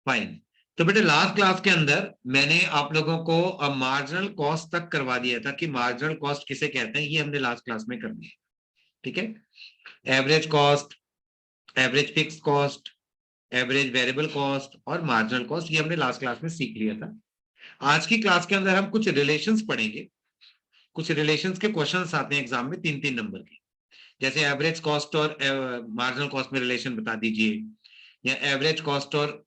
Fine. तो बेटे last class के अंदर मैंने आप लोगों को मार्जिनल कॉस्ट तक करवा दिया था कि मार्जिनल कॉस्ट किसे कहते हैं, ये हमने लास्ट क्लास में कर दिया। ठीक है, average cost, average fix cost, average variable cost और मार्जिनल कॉस्ट, ये हमने लास्ट क्लास में सीख लिया था। आज की क्लास के अंदर हम कुछ रिलेशंस पढ़ेंगे। कुछ रिलेशंस के क्वेश्चंस आते हैं एग्जाम में 3-3 नंबर के, जैसे एवरेज कॉस्ट और मार्जिनल कॉस्ट में रिलेशन बता दीजिए, या एवरेज कॉस्ट और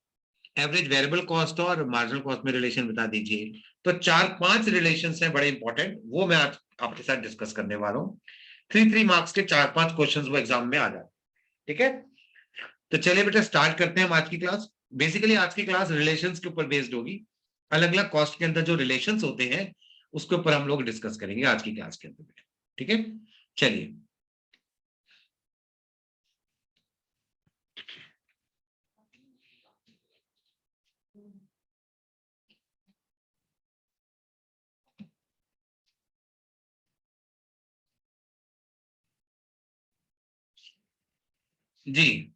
एवरेज वेरिएबल कॉस्ट और मार्जिनल कॉस्ट में रिलेशन बता दीजिए। तो 4-5 रिलेशंस हैं बड़े इंपॉर्टेंट, वो मैं आज आपके साथ डिस्कस करने वाला हूँ। 3-3 मार्क्स के 4-5 क्वेश्चंस वो एग्जाम में आ जाते हैं। ठीक है, तो चलिए बेटा स्टार्ट करते हैं हम आज की क्लास। बेसिकली आज की क्लास रिलेशंस के ऊपर बेस्ड होगी। अलग अलग कॉस्ट के अंदर जो रिलेशंस होते हैं उसके ऊपर हम लोग डिस्कस करेंगे आज की क्लास के अंदर बेटा। ठीक है, चलिए। जी,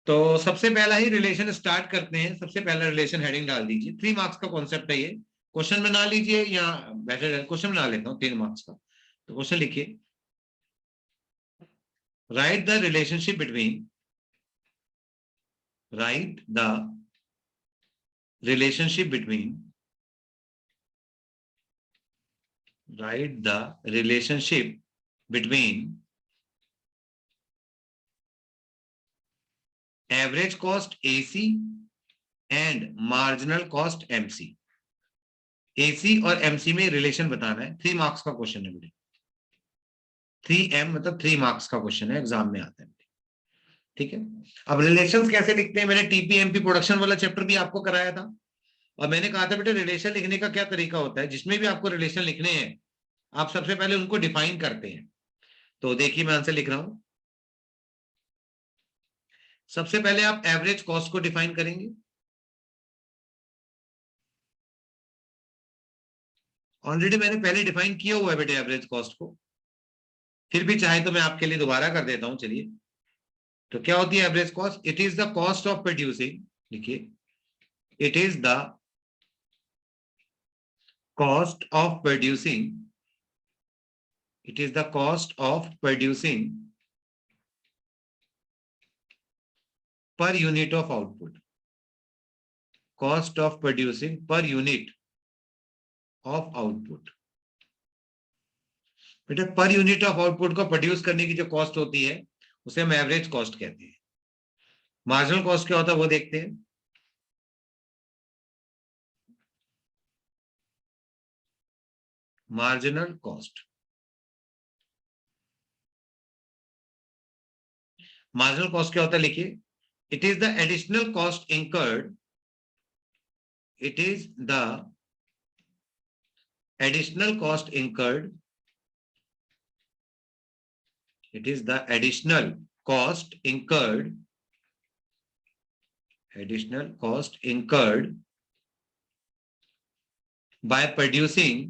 तो सबसे पहला ही रिलेशन स्टार्ट करते हैं। सबसे पहला रिलेशन हेडिंग डाल दीजिए। 3 मार्क्स का कॉन्सेप्ट है ये। क्वेश्चन बना लीजिए या बेटर क्वेश्चन बना लेता हूँ 3 मार्क्स का। तो क्वेश्चन लिखिए, right the relationship between, right the relationship between, right the relationship between average cost AC and marginal cost MC. AC और एमसी में रिलेशन बताना है। 3 मार्क्स का क्वेश्चन है बेटे। 3M मतलब 3 मार्क्स का क्वेश्चन है, एग्जाम में आता है। ठीक है, अब रिलेशंस कैसे लिखते हैं, मैंने टीपीएमपी प्रोडक्शन वाला चैप्टर भी आपको कराया था, और मैंने कहा था बेटे रिलेशन लिखने का क्या तरीका होता है। जिसमें भी आपको रिलेशन लिखने हैं आप सबसे पहले उनको डिफाइन करते हैं। तो देखिए मैं आंसर लिख रहा हूं। सबसे पहले आप एवरेज कॉस्ट को डिफाइन करेंगे। ऑलरेडी मैंने पहले डिफाइन किया हुआ है बेटे एवरेज कॉस्ट को, फिर भी चाहे तो मैं आपके लिए दोबारा कर देता हूं। चलिए, तो क्या होती है average cost? It is the cost of producing, लिखिए, it is the cost of producing, it is the cost of producing per unit of output, cost of producing per unit of output। बेटा per unit of output को produce करने की जो cost होती है उसे हम एवरेज कॉस्ट कहते हैं। मार्जिनल कॉस्ट क्या होता है वो देखते हैं। मार्जिनल कॉस्ट, मार्जिनल कॉस्ट क्या होता है लिखिए, it is the additional cost incurred, it is the additional cost incurred, it is the additional cost incurred, additional cost incurred by producing,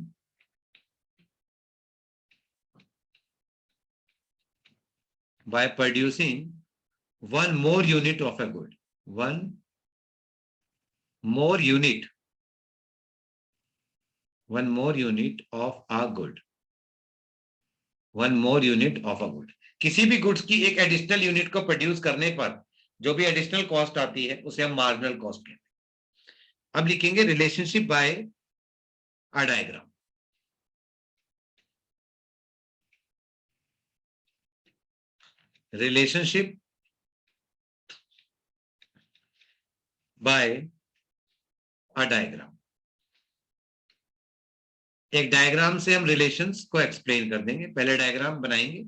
by producing one more unit of a good, one more unit, one more unit of a good, one more unit of a good। किसी भी goods की एक additional unit को produce करने पर जो भी additional cost आती है उसे हम मार्जिनल कॉस्ट कहते हैं। अब लिखेंगे relationship by a diagram. Relationship by a diagram, एक डायग्राम से हम रिलेशंस को एक्सप्लेन कर देंगे। पहले डायग्राम बनाएंगे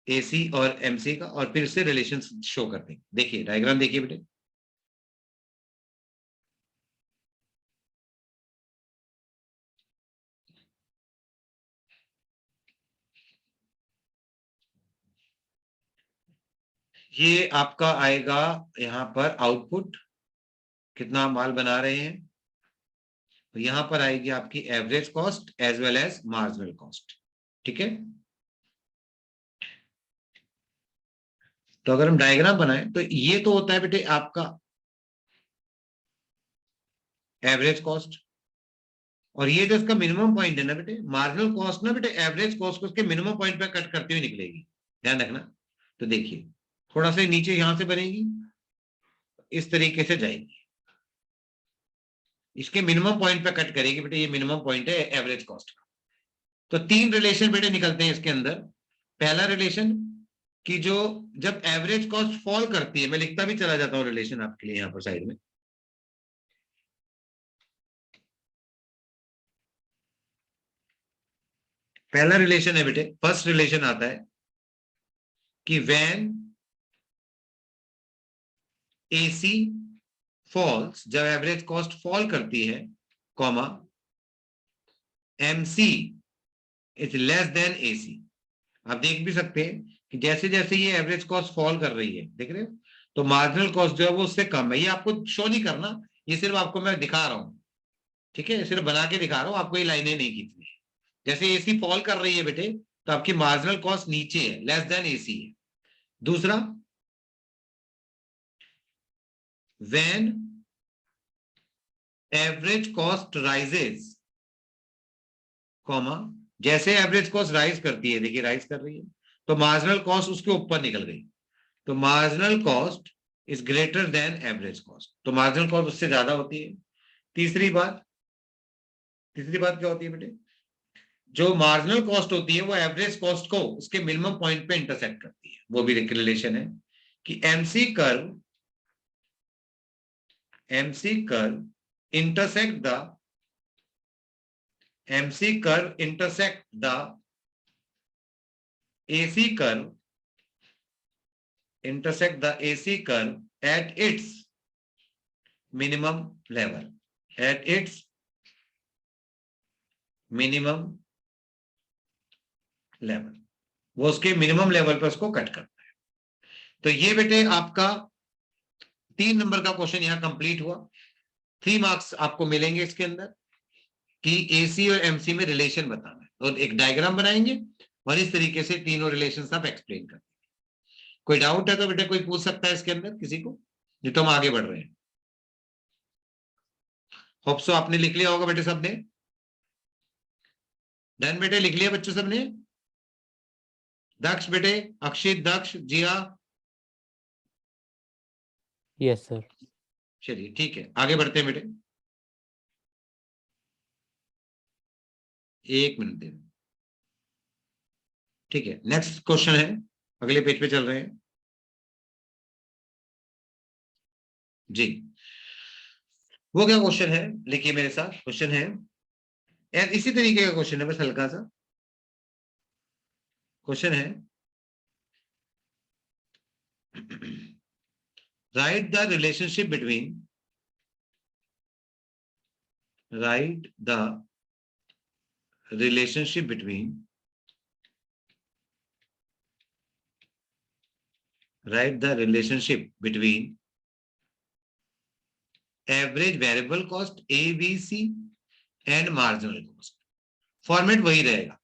एसी और एमसी का और फिर से रिलेशंस शो कर देंगे। देखिए डायग्राम देखिए बेटे, ये आपका आएगा यहां पर आउटपुट, कितना माल बना रहे हैं, तो यहां पर आएगी आपकी average cost as well as marginal cost. ठीक है, तो अगर हम डायग्राम बनाएं तो ये तो होता है बेटे आपका एवरेज कॉस्ट, और ये जो इसका मिनिमम पॉइंट है ना बेटे, मार्जिनल कॉस्ट ना बेटे एवरेज कॉस्ट को उसके मिनिमम पॉइंट पे कट करते हुए निकलेगी, ध्यान रखना। तो देखिए थोड़ा सा नीचे यहां से बनेगी, इस तरीके से जाएगी, इसके मिनिमम पॉइंट पे कट करेगी बेटे, ये मिनिमम पॉइंट है एवरेज कॉस्ट का। तो तीन रिलेशन बेटे निकलते हैं इसके अंदर। पहला रिलेशन कि जो जब एवरेज कॉस्ट फॉल करती है, मैं लिखता भी चला जाता हूं रिलेशन आपके लिए यहां पर साइड में। पहला रिलेशन है बेटे, फर्स्ट रिलेशन आता है कि व्हेन एसी फॉल्स, जब एवरेज कॉस्ट फॉल करती है, comma MC is less than AC. आप देख भी सकते हैं कि जैसे जैसे ये एवरेज कॉस्ट फॉल कर रही है, देख रहे हो, तो मार्जिनल कॉस्ट जो है वो उससे कम है। ये आपको शो नहीं करना, ये सिर्फ आपको मैं दिखा रहा हूं, ठीक है, सिर्फ बना के दिखा रहा हूं, आपको ये लाइनें नहीं खींचनी। जैसे एसी फॉल कर रही है बेटे, तो आपकी मार्जिनल कॉस्ट नीचे है, लेस देन एसी है। दूसरा, when average cost rises, comma जैसे एवरेज कॉस्ट राइज करती है, देखिए राइज कर रही है, तो मार्जिनल कॉस्ट उसके ऊपर निकल गई, तो marginal cost is greater than average cost, तो मार्जिनल कॉस्ट उससे ज्यादा होती है। तीसरी बात, तीसरी बात क्या होती है बेटे, जो मार्जिनल कॉस्ट होती है वो एवरेज कॉस्ट को उसके मिनिमम पॉइंट पे इंटरसेक्ट करती है, वो भी एक रिलेशन है कि MC curve intersect the MC curve intersect the AC curve at its minimum level, at its minimum level, वो उसके मिनिमम लेवल पर उसको कट करता है। तो ये बेटे आपका 3 नंबर का क्वेश्चन यहां कंप्लीट हुआ। 3 मार्क्स आपको मिलेंगे इसके अंदर कि एसी और एमसी में रिलेशन बताना है, तो एक डायग्राम बनाएंगे और इस तरीके से तीनों रिलेशन आप एक्सप्लेन करेंगे। कोई डाउट है तो बेटे कोई पूछ सकता है इसके अंदर किसी को, नहीं तो हम आगे बढ़ रहे हैं। होप सो आपने लिख लिया होगा बेटे सबने, डन बेटे, लिख लिया बच्चों सबने? दक्ष बेटे, अक्षित, दक्ष, जिया? Yes sir. चलिए ठीक है, आगे बढ़ते हैं बेटे। 1 मिनट दे, ठीक है। नेक्स्ट क्वेश्चन है, अगले पेज पे चल रहे हैं जी। वो क्या क्वेश्चन है, लिखिए मेरे साथ। क्वेश्चन है इसी तरीके का क्वेश्चन है, बस हल्का सा क्वेश्चन है। Right the relationship between, write the relationship between average variable cost ABC and marginal cost। Format वही रहेगा,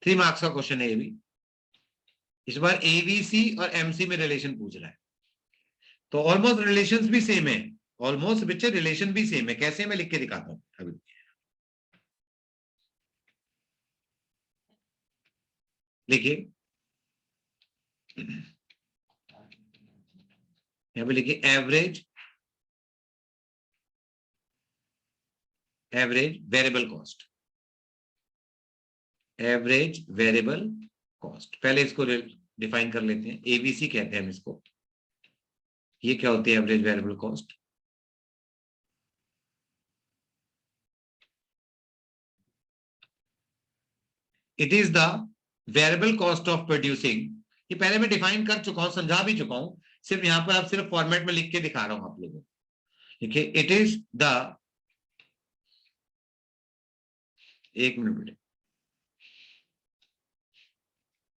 3 मार्क्स का क्वेश्चन है ये भी। इस बार एबीसी और एमसी में रिलेशन पूछ रहा है, तो ऑलमोस्ट रिलेशंस भी सेम है, ऑलमोस्ट बच्चे रिलेशन भी सेम है। कैसे, मैं लिख के दिखाता हूं अभी। लिखिए, यहां पे लिखिए average variable cost, average variable cost. पहले इसको डिफाइन कर लेते हैं, एबीसी कहते हैं हम इसको। ये क्या होती है average variable cost? It is the variable cost of producing. ये पहले मैं डिफाइन कर चुका हूं, समझा भी चुका हूं, सिर्फ यहां पर आप सिर्फ फॉर्मेट में लिख के दिखा रहा हूं आप लोगों को। देखिए, इट इज द, 1 मिनट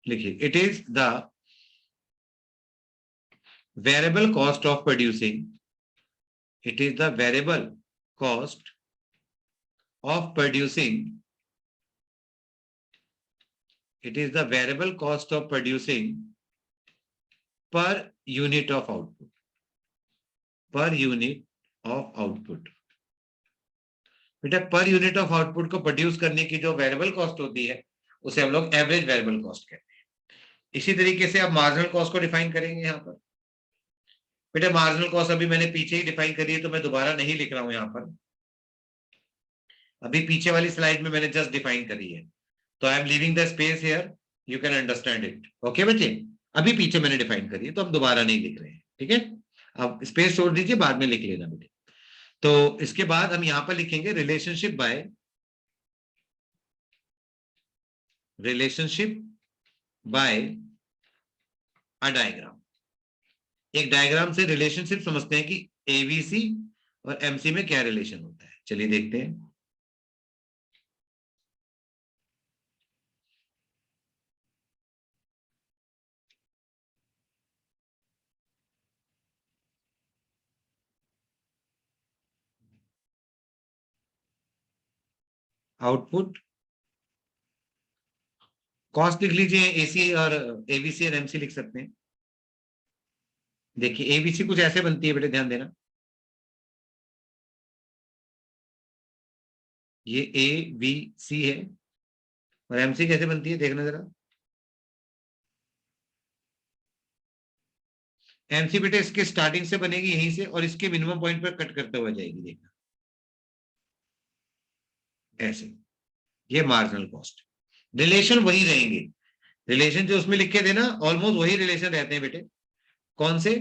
लिखिए, it is the variable cost of producing, it is the variable cost of producing, it is the variable cost of producing per unit of output, per unit of output। बेटा per unit of output को produce करने की जो variable cost होती है उसे हम लोग एवरेज वेरिएबल कॉस्ट कहते हैं। इसी तरीके से आप मार्जिनल कॉस्ट को डिफाइन करेंगे यहाँ पर। बेटा मार्जिनल कॉस्ट अभी मैंने पीछे ही डिफाइन करी है तो मैं दोबारा नहीं लिख रहा हूं यहाँ पर, अभी पीछे वाली स्लाइड में मैंने जस्ट डिफाइन करी है, तो I am leaving the space here, you can understand it. Okay बच्चे, अभी पीछे मैंने डिफाइन करी है तो अब दोबारा नहीं लिख रहे हैं, ठीक है। अब स्पेस छोड़ दीजिए, बाद में लिख लेना बेटे। तो इसके बाद हम यहां पर लिखेंगे रिलेशनशिप बाय अ डायग्राम। एक डायग्राम से रिलेशनशिप समझते हैं कि एबीसी और एमसी में क्या रिलेशन होता है। चलिए देखते हैं। आउटपुट कॉस्ट लिख लीजिए, एसी और एबीसी और एमसी लिख सकते हैं। देखिए एबीसी कुछ ऐसे बनती है बेटे, ध्यान देना, ये ए बी सी है, और एमसी कैसे बनती है देखना जरा। एमसी बेटे इसके स्टार्टिंग से बनेगी यहीं से और इसके मिनिमम पॉइंट पर कट करते हुए जाएगी, देखना ऐसे। ये मार्जिनल कॉस्ट, रिलेशन वही रहेंगे, रिलेशन जो उसमें लिखे थे ना ऑलमोस्ट वही रिलेशन रहते हैं बेटे। कौन से?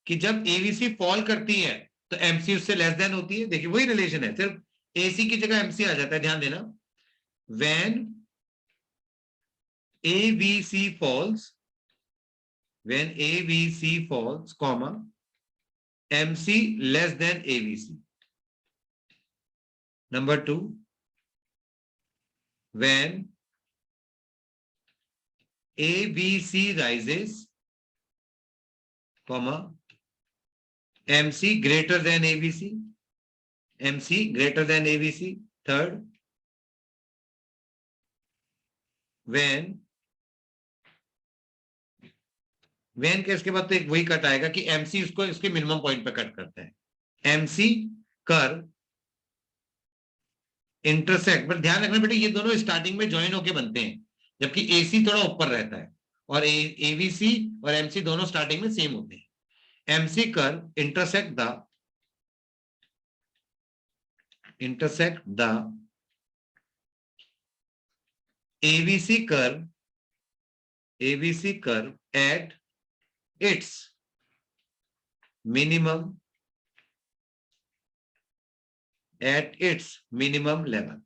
कि जब एबीसी फॉल करती है तो एमसी उससे लेस देन होती है, देखिए वही रिलेशन है, सिर्फ एसी की जगह एमसी आ जाता है, ध्यान देना। When ABC falls, when ABC falls, comma, MC less than ABC. Number two, when ABC rises, comma, MC greater than ABC, MC greater than ABC. Third, when के इसके बाद तो एक वही कट आएगा कि MC उसको इसके मिनिमम पॉइंट पे कट करता है। MC कर इंटरसेक्ट, पर ध्यान रखना बेटे ये दोनों स्टार्टिंग में ज्वाइन होके बनते हैं, जबकि AC थोड़ा ऊपर रहता है, और एबीसी और एमसी दोनों स्टार्टिंग में सेम होते हैं। एमसी कर इंटरसेक्ट द एबीसी कर एट इट्स मिनिमम लेवल,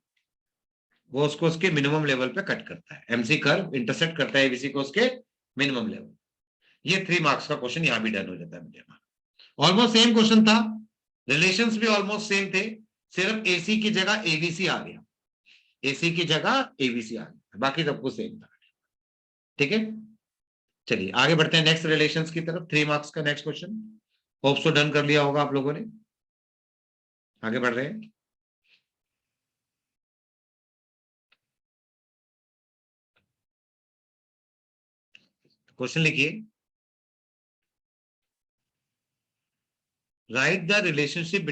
वो उसको उसके मिनिमम लेवल पे कट करता है। एमसी कर्व इंटरसेक्ट करता है एबीसी को उसके मिनिमम लेवल। ये 3 मार्क्स का क्वेश्चन यहां भी डन हो जाता है मुझे। ऑलमोस्ट सेम क्वेश्चन था, रिलेशंस भी ऑलमोस्ट सेम थे, सिर्फ एसी की जगह एबीसी आ गया, एसी की जगह एबीसी आ गया, बाकी सब कुछ सेम था। ठीक है, चलिए आगे बढ़ते हैं नेक्स्ट रिलेशंस की तरफ। 3 मार्क्स का next question, hope so done कर लिया होगा आप लोगों ने। आगे बढ़ रहे हैं। क्वेश्चन लिखिए, right the relationship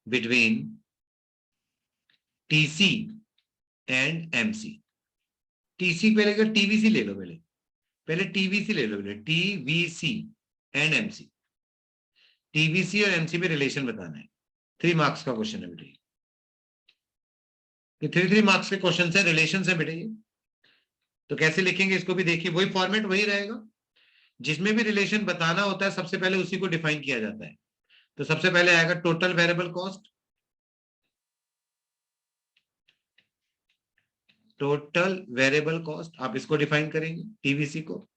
between TC and MC. TC पहले का टीवीसी ले लो, पहले टीवीसी ले लो, टीवीसी एंड एमसी। टीवीसी और एमसी में रिलेशन बताना है। 3 मार्क्स का क्वेश्चन है बेटे, ये 3 मार्क्स के क्वेश्चन है, रिलेशन है बेटे ये। तो कैसे लिखेंगे इसको भी देखिए, वही फॉर्मेट वही रहेगा, जिसमें भी रिलेशन बताना होता है सबसे पहले उसी को डिफाइन किया जाता है। तो सबसे पहले आएगा टोटल वेरिएबल कॉस्ट, आप इसको डिफाइन करेंगे, टीवीसी को।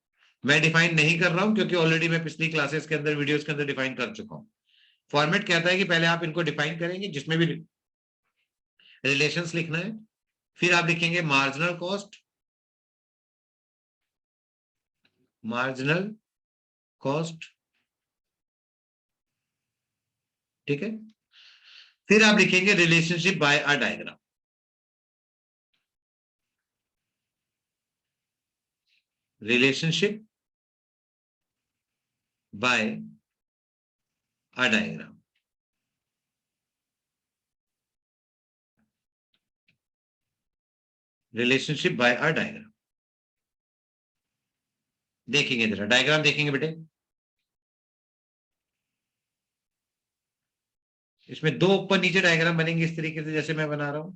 मैं डिफाइन नहीं कर रहा हूं क्योंकि ऑलरेडी मैं पिछली क्लासेस के अंदर, वीडियोस के अंदर डिफाइन कर चुका हूं। फॉर्मेट कहता है कि पहले आप इनको डिफाइन करेंगे जिसमें भी रिलेशंस लिखना है, फिर आप लिखेंगे मार्जिनल कॉस्ट, ठीक है। फिर आप लिखेंगे relationship by a diagram, relationship by a diagram. Relationship by a diagram. देखेंगे जरा डायग्राम देखेंगे बेटे. इसमें दो ऊपर नीचे डायग्राम बनेंगे इस तरीके से जैसे मैं बना रहा हूं.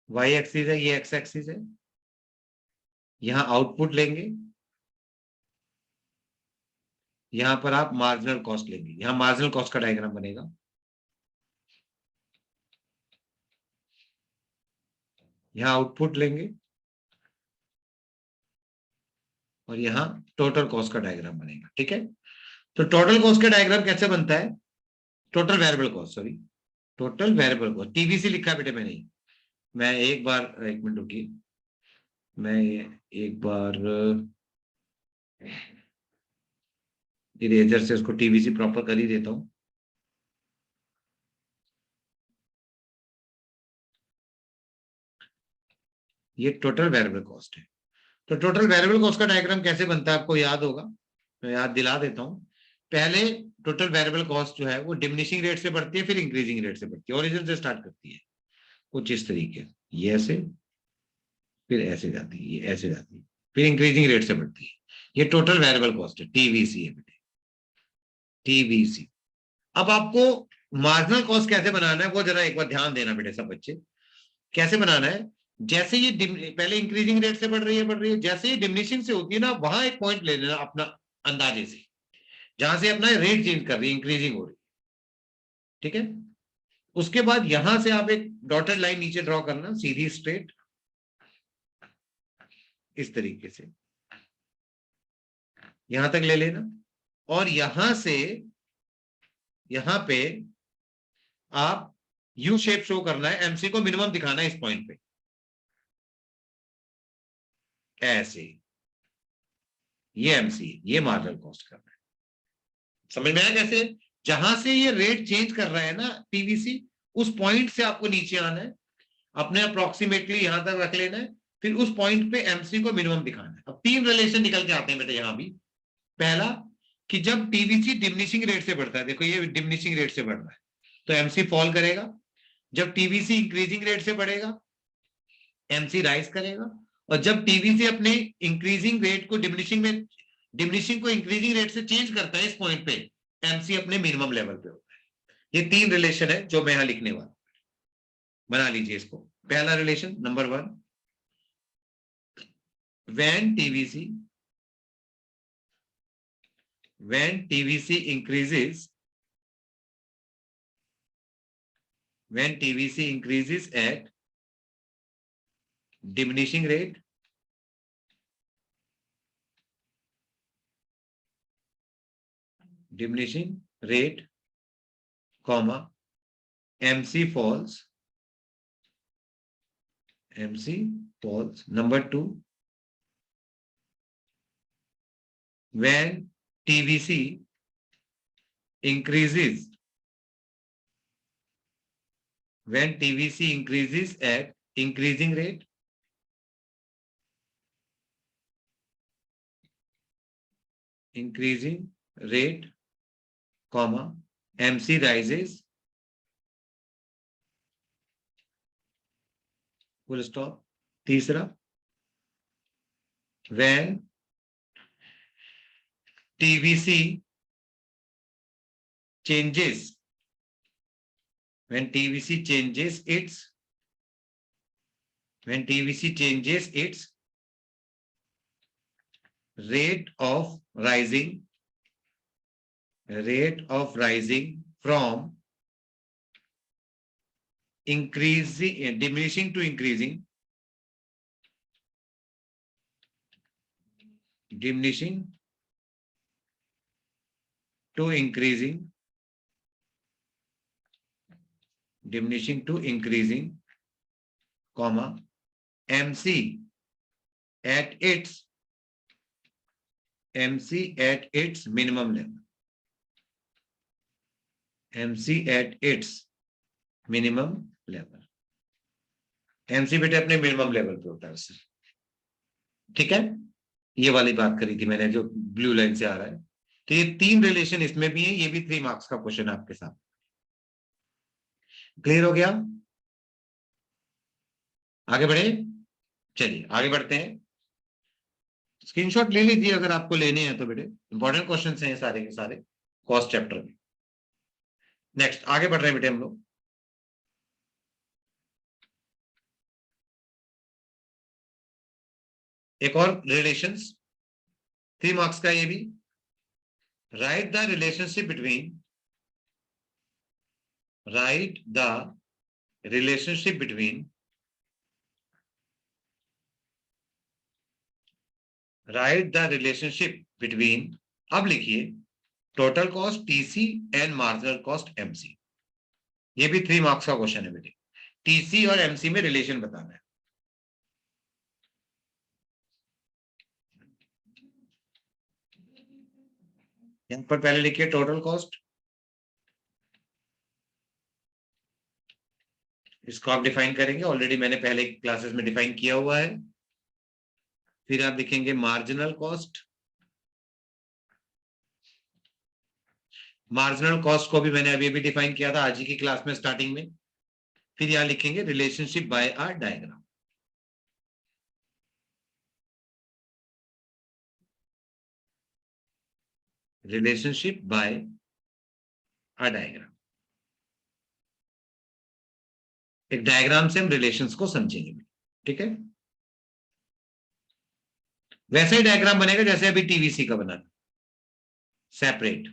वाई एक्सिस है, ये एक्स एक्सिस है. यहां आउटपुट लेंगे, यहां पर आप मार्जिनल कॉस्ट लेंगे. यहां मार्जिनल कॉस्ट का डायग्राम बनेगा. यहां आउटपुट लेंगे और यहां टोटल कॉस्ट का डायग्राम बनेगा. ठीक है. तो टोटल कॉस्ट का डायग्राम कैसे बनता है? Total variable cost, sorry, total variable cost, TVC लिखा है बेटे मैंने. मैं एक बार, एक मिनट रुकिए, मैं एक बार इरेजर से उसको टीवीसी प्रॉपर कर ही देता हूं. ये टोटल वेरिएबल कॉस्ट है. तो टोटल वेरिएबल कॉस्ट का डायग्राम कैसे बनता है आपको याद होगा, मैं याद दिला देता हूं. पहले टोटल वेरिएबल कॉस्ट जो है वो डिमिनिशिंग रेट से बढ़ती है, फिर इंक्रीजिंग रेट से बढ़ती है, ओरिजिन से स्टार्ट करती है कुछ इस तरीके, ये ऐसे, फिर ऐसे जाती है, ये ऐसे जाती है, फिर इंक्रीजिंग रेट से बढ़ती है. ये टोटल वेरिएबल कॉस्ट है, टीवीसी है बेटे, टीवीसी. अब आपको मार्जिनल कॉस्ट कैसे बनाना है वो जरा एक बार ध्यान देना बेटे सब बच्चे. कैसे बनाना है? जैसे ये पहले इंक्रीजिंग रेट से बढ़ रही है, जैसे ही डिमिनिशिंग से होती है ना, वहां एक पॉइंट ले लेना अपना अंदाजे से, जहां से अपना रेट चेंज कर रही है, इंक्रीजिंग हो रही है. ठीक है. उसके बाद यहां से आप एक डॉटेड लाइन नीचे ड्रॉ करना, सीधी स्ट्रेट, इस तरीके से यहां तक ले लेना. और यहां से यहां पे आप यू शेप शो करना है, एमसी को मिनिमम दिखाना है इस पॉइंट पे, ऐसे. ये एमसी, ये मार्जिनल कॉस्ट करना है. समझ में आया कैसे? जहां से ये रेट चेंज कर रहा है ना पीवीसी, उस पॉइंट से आपको नीचे आना है, अपने अप्रोक्सीमेटली यहां तक रख लेना है, फिर उस पॉइंट पे एमसी को मिनिमम दिखाना है. अब तीन रिलेशन निकल के आते हैं बेटे यहां भी. पहला कि जब टीवीसी डिमिनिशिंग रेट से बढ़ता है, देखो ये डिमिनिशिंग रेट से बढ़ रहा है, तो एमसी फॉल करेगा. जब टीवीसी इंक्रीजिंग रेट से बढ़ेगा, एमसी राइज करेगा. और जब टीवीसी अपने इंक्रीजिंग रेट को डिमिनिशिंग को इंक्रीजिंग रेट से चेंज करता है इस पॉइंट पे, एमसी अपने मिनिमम लेवल पे होता है. ये तीन रिलेशन है जो मैं यहां लिखने वाला. बना लीजिए इसको. पहला relation number 1, when TVC increases at diminishing rate, comma, MC falls. Number 2, when TVC increases at increasing rate, comma, MC rises, full stop. तीसरा, when TVC changes its rate of rising from diminishing to increasing, comma, MC at its minimum level. MC at its minimum level. MC बेटे अपने minimum level पे होता है उससे, ठीक है। ये वाली बात करी थी मैंने जो ब्लू लाइन से आ रहा है। तो ये 3 रिलेशन इसमें भी है, ये भी 3 मार्क्स का क्वेश्चन है आपके साथ। क्लियर हो गया? आगे बढ़े, चलिए आगे बढ़ते हैं। स्क्रीनशॉट ले लीजिए अगर आपको लेने हैं तो बेटे, इंपॉर्टेंट क्वेश्चन हैं सारे के सारे कॉस्ट चैप्टर में। नेक्स्ट आगे बढ़ रहे हैं बेटे हम लोग। एक और रिलेशंस, 3 मार्क्स का ये भी। Right the relationship between, right the relationship between, right the relationship between, अब लिखिए total cost TC and marginal cost MC. ये भी 3 मार्क्स का क्वेश्चन है बेटे, टीसी और एमसी में रिलेशन बताना है। यहां पर पहले लिखिए टोटल कॉस्ट, इसको आप डिफाइन करेंगे, ऑलरेडी मैंने पहले क्लासेस में डिफाइन किया हुआ है। फिर आप लिखेंगे मार्जिनल कॉस्ट, मार्जिनल कॉस्ट को भी मैंने अभी अभी डिफाइन किया था आज ही की क्लास में स्टार्टिंग में। फिर यहां लिखेंगे relationship by a diagram, relationship by a diagram. एक डायग्राम से हम रिलेशंस को समझेंगे, ठीक है। वैसा ही डायग्राम बनेगा जैसे अभी टीवीसी का बना था, सेपरेट।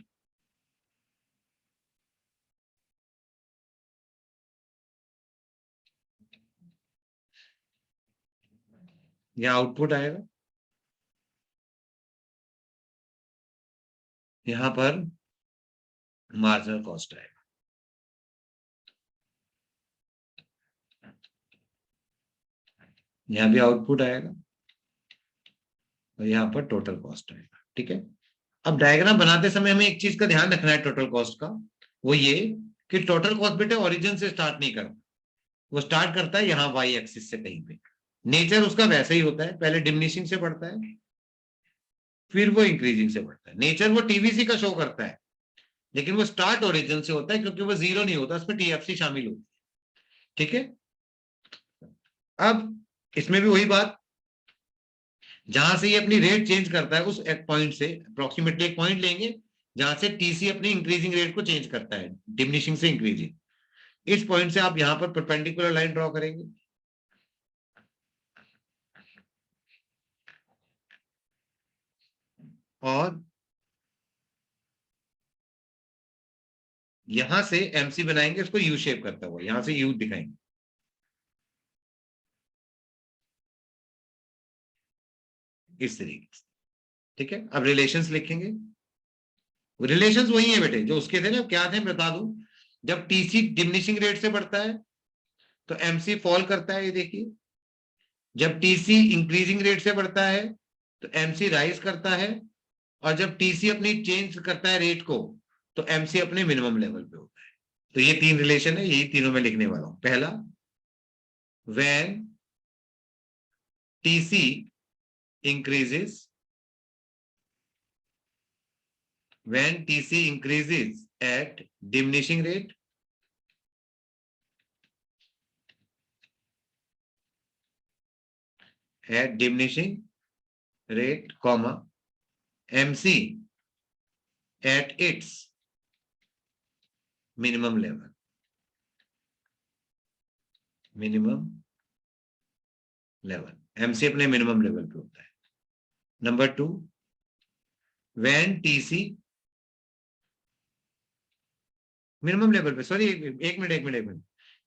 यहां आउटपुट आएगा, यहां पर मार्जिनल कॉस्ट आएगा, यहां भी आउटपुट आएगा और यहां पर टोटल कॉस्ट आएगा, ठीक है। अब डायग्राम बनाते समय हमें एक चीज का ध्यान रखना है टोटल कॉस्ट का, वो ये कि टोटल कॉस्ट बेटे ओरिजिन से स्टार्ट नहीं करता, वो स्टार्ट करता है यहाँ वाई एक्सिस से कहीं पे। नेचर उसका वैसा ही होता है, पहले डिमिनिशिंग से बढ़ता है फिर वो इंक्रीजिंग से बढ़ता है। नेचर वो टीवीसी का शो करता है, लेकिन वो स्टार्ट ओरिजिन से होता है क्योंकि वो जीरो नहीं होता, उसमें टीएफसी शामिल होती है, ठीक है। अब इसमें भी वही बात, जहां से ये अपनी रेट चेंज करता है उस एक पॉइंट से अप्रोक्सीमेटली एक पॉइंट लेंगे जहां से टीसी अपनी इंक्रीजिंग रेट को चेंज करता है डिमिनिशिंग से इंक्रीजिंग। इस पॉइंट से आप यहां पर परपेंडिकुलर लाइन ड्रॉ करेंगे और यहां से एमसी बनाएंगे, उसको यू शेप करता हुआ यहां से यू दिखाएंगे, इस तरीके से, ठीक है। अब रिलेशंस लिखेंगे, रिलेशंस वही है बेटे जो उसके थे ना, क्या थे बता दूं। जब टीसी डिमिनिशिंग रेट से बढ़ता है तो एमसी फॉल करता है, ये देखिए। जब टीसी इंक्रीजिंग रेट से बढ़ता है तो एमसी राइज करता है, और जब टीसी अपनी चेंज करता है रेट को तो एमसी अपने मिनिमम लेवल पे होता है। तो ये 3 रिलेशन है, यही तीनों में लिखने वाला हूं। पहला, when TC increases, when TC increases at diminishing rate, at diminishing rate, comma, MC at its minimum level, minimum level, MC अपने मिनिमम लेवल पे होता है। Number 2, when TC minimum level पे, सॉरी एक minute,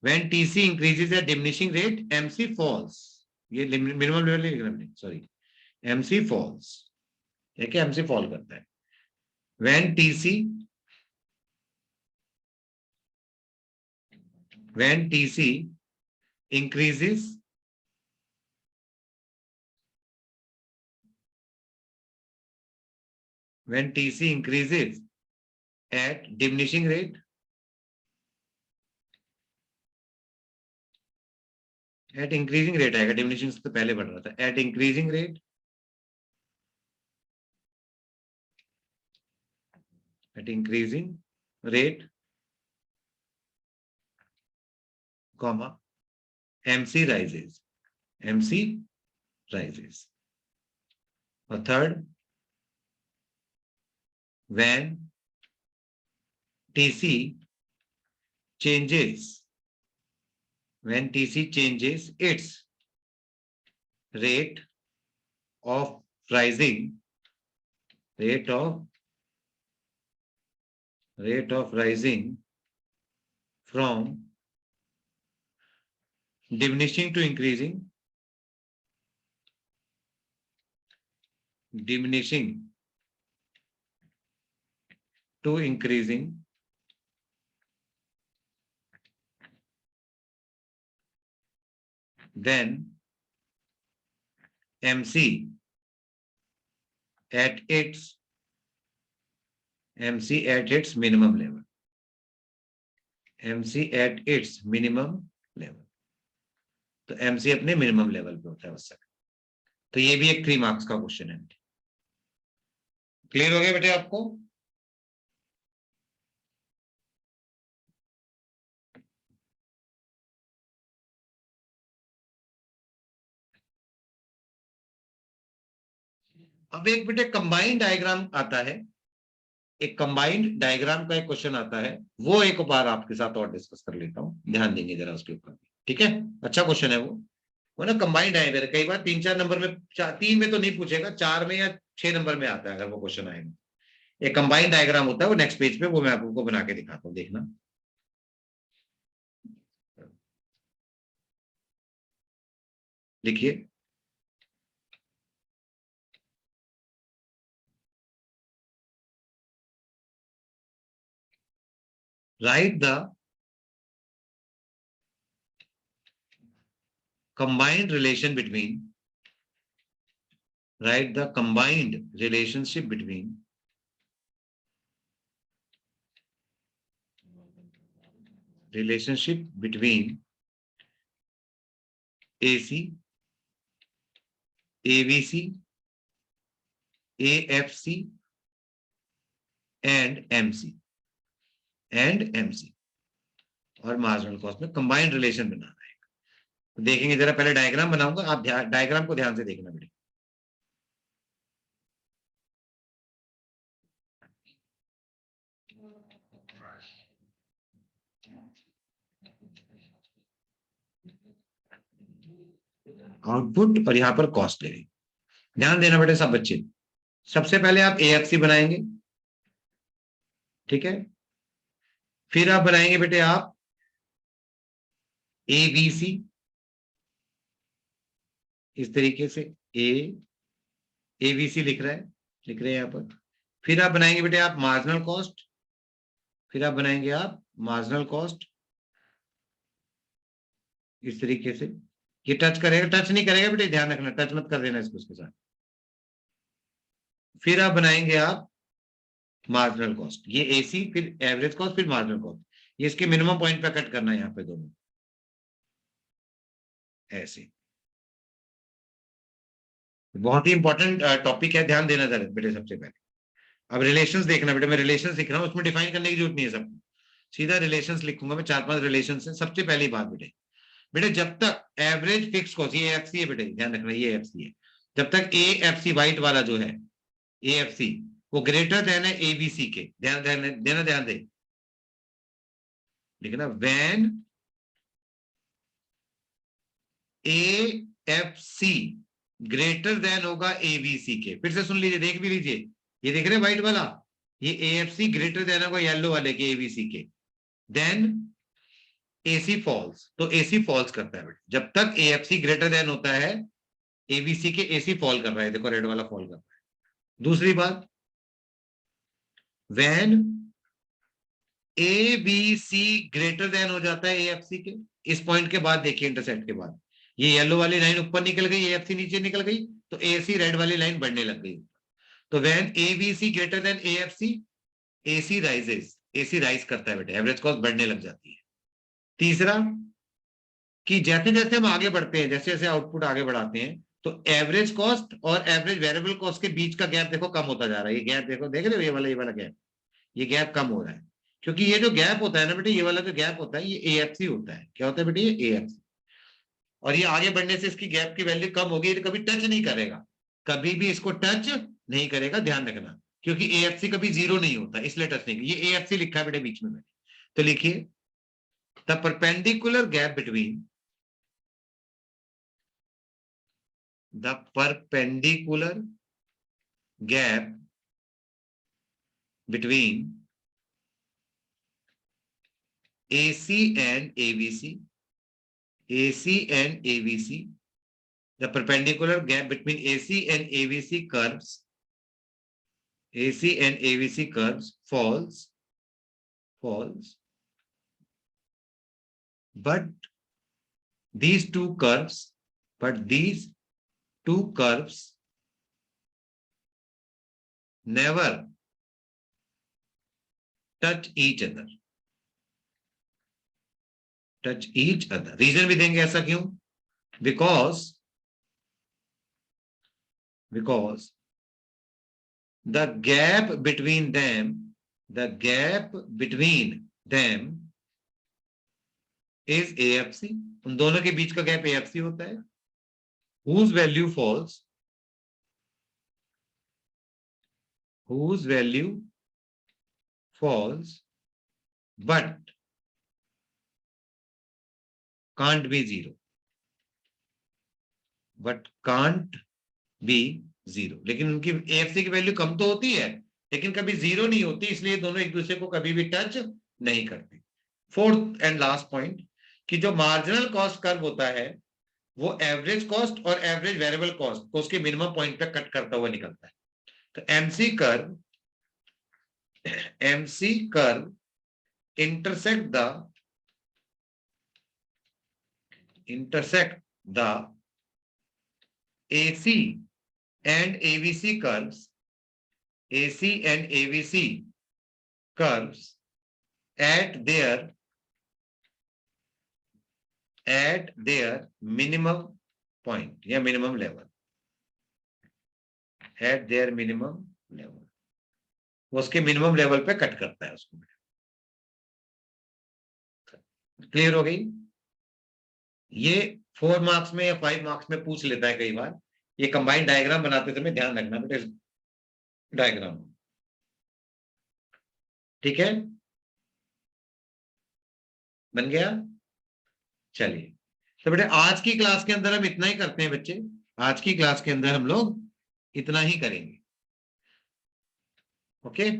when TC increases at diminishing rate, MC falls, ये minimum level नहीं लिखना, sorry, MC falls, ठीक है, MC फॉल करता है। when TC increases when TC increases at diminishing rate, at increasing rate आएगा, डिमिनिशिंग से तो पहले बढ़ रहा था। At increasing rate, at increasing rate, comma, MC rises, MC rises. और third, when TC changes, when TC changes its rate of rising, rate of rising from diminishing to increasing, diminishing to increasing, then MC at its minimum level, MC at its minimum level। तो MC अपने minimum level पे होता है उस समय। तो ये भी एक 3 मार्क्स का क्वेश्चन है। क्लियर हो गया बेटे आपको? अब एक बेटे कंबाइंड डायग्राम आता है, एक कंबाइंड डायग्राम का एक क्वेश्चन आता है, वो एक बार आपके साथ और डिस्कस कर लेता हूं, ध्यान देंगे जरा उसके ऊपर। ठीक है, अच्छा क्वेश्चन है वो ना कंबाइंड डायग्राम। कई बार 3-4 नंबर में, 3 में तो नहीं पूछेगा, 4 में या 6 नंबर में आता है अगर वो क्वेश्चन आएगा। एक कंबाइंड डायग्राम होता है, वो नेक्स्ट पेज पे, वो मैं आपको बना के दिखाता हूँ, देखना। देखिए, right the combined relation between, write the combined relationship between AC, ABC, AFC and MC और मार्जिनल कॉस्ट में कंबाइंड रिलेशन बनाना है। तो देखेंगे जरा, पहले डायग्राम बनाऊंगा, आप डायग्राम को ध्यान से देखना बेटे। आउटपुट और यहां पर कॉस्ट ले रही, ध्यान देना बेटे सब बच्चे। सबसे पहले आप AFC बनाएंगे, ठीक है। फिर आप बनाएंगे बेटे आप ABC, इस तरीके से ABC लिख रहे हैं यहां पर। फिर आप बनाएंगे बेटे आप मार्जिनल कॉस्ट, फिर आप बनाएंगे आप मार्जिनल कॉस्ट इस तरीके से। ये टच करेगा, टच नहीं करेगा बेटे, ध्यान रखना, टच मत कर देना इसको, उसके साथ। फिर आप बनाएंगे आप मार्जिनल कॉस्ट, ये AC, फिर एवरेज कॉस्ट, फिर मार्जिनल कॉस्ट। ये इसके मिनिमम पॉइंट पे कट करना है यहाँ पे दोनों, ऐसे। बहुत ही इंपॉर्टेंट टॉपिक है, ध्यान देना जरा बेटे सबसे पहले। अब रिलेशंस देखना बेटे, मैं रिलेशंस लिख रहा हूँ, उसमें डिफाइन करने की जरूरत नहीं है सबको, सीधा रिलेशंस लिखूंगा मैं। 4-5 रिलेशंस है। सबसे पहली बात बेटे जब तक एवरेज फिक्स कॉस्ट, ये AFC है बेटे, ध्यान रखना, ये AFC है। जब तक AFC व्हाइट वाला जो है AFC वो ग्रेटर देन है ABC के, ध्यान देना, ध्यान दे, लिखना, व्हेन AFC ग्रेटर देन होगा ABC के। फिर से सुन लीजिए, देख भी लीजिए, ये देख रहे व्हाइट वाला, ये AFC ग्रेटर देन होगा येलो वाले के, ABC के। देन AC फॉल्स, तो AC फॉल्स करता है बेटे। जब तक AFC ग्रेटर देन होता है ABC के, AC फॉल कर रहा है, देखो रेड वाला फॉल कर रहा है। दूसरी बात, व्हेन ABC ग्रेटर देन हो जाता है AFC के, इस पॉइंट के बाद देखिए, इंटरसेक्ट के बाद, ये येलो वाली लाइन ऊपर निकल गई, AFC नीचे निकल गई, तो AC रेड वाली लाइन बढ़ने लग गई। तो when ABC greater than AFC, AC rises, AC rise करता है बेटे, एवरेज कॉस्ट बढ़ने लग जाती है। तीसरा, कि जैसे जैसे हम आगे बढ़ते हैं, जैसे जैसे आउटपुट आगे बढ़ाते हैं, तो एवरेज कॉस्ट और एवरेज वेरिएबल कॉस्ट के बीच का गैप देखो कम होता जा रहा है। ये गैप देखो, देख रहे हो, ये वाला गैप, ये गैप कम हो रहा है। क्योंकि ये जो गैप होता है ना बेटे, ये वाला जो गैप होता है, ये एएफसी होता है। क्या होता है बेटे? ये एएफसी। और ये आगे बढ़ने से इसकी गैप की वैल्यू कम होगी, ये कभी टच नहीं करेगा, कभी भी इसको टच नहीं करेगा, ध्यान रखना। क्योंकि एएफसी कभी जीरो नहीं होता, इसलिए टच नहीं। ये एएफसी लिखा है बेटे बीच में। तो लिखिए, the perpendicular gap between the perpendicular gap between AC and AVC, AC and AVC, the perpendicular gap between AC and AVC curves, AC and AVC curves falls, but these two curves, never touch each other. Reason भी देंगे ऐसा क्यों? because the gap between them is AFC. उन दोनों के बीच का gap AFC होता है, whose value falls but can't be zero. लेकिन उनकी AFC की वैल्यू कम तो होती है, लेकिन कभी जीरो नहीं होती, इसलिए दोनों एक दूसरे को कभी भी टच नहीं करते। फोर्थ एंड लास्ट पॉइंट, कि जो मार्जिनल कॉस्ट कर्व होता है वो एवरेज कॉस्ट और एवरेज वेरिएबल कॉस्ट को उसके मिनिमम पॉइंट पे कट करता हुआ निकलता है। तो MC curve intersect the AC and AVC curves, at their minimum point या minimum level, at their minimum level, वो उसके मिनिमम लेवल पे कट करता है उसको। क्लियर हो गई? ये 4 मार्क्स में या 5 मार्क्स में पूछ लेता है कई बार। ये कंबाइंड डायग्राम बनाते समय ध्यान रखना बेटे, डायग्राम, ठीक है? बन गया? चलिए, तो बेटे आज की क्लास के अंदर हम इतना ही करते हैं बच्चे। आज की क्लास के अंदर हम लोग इतना ही करेंगे, ओके?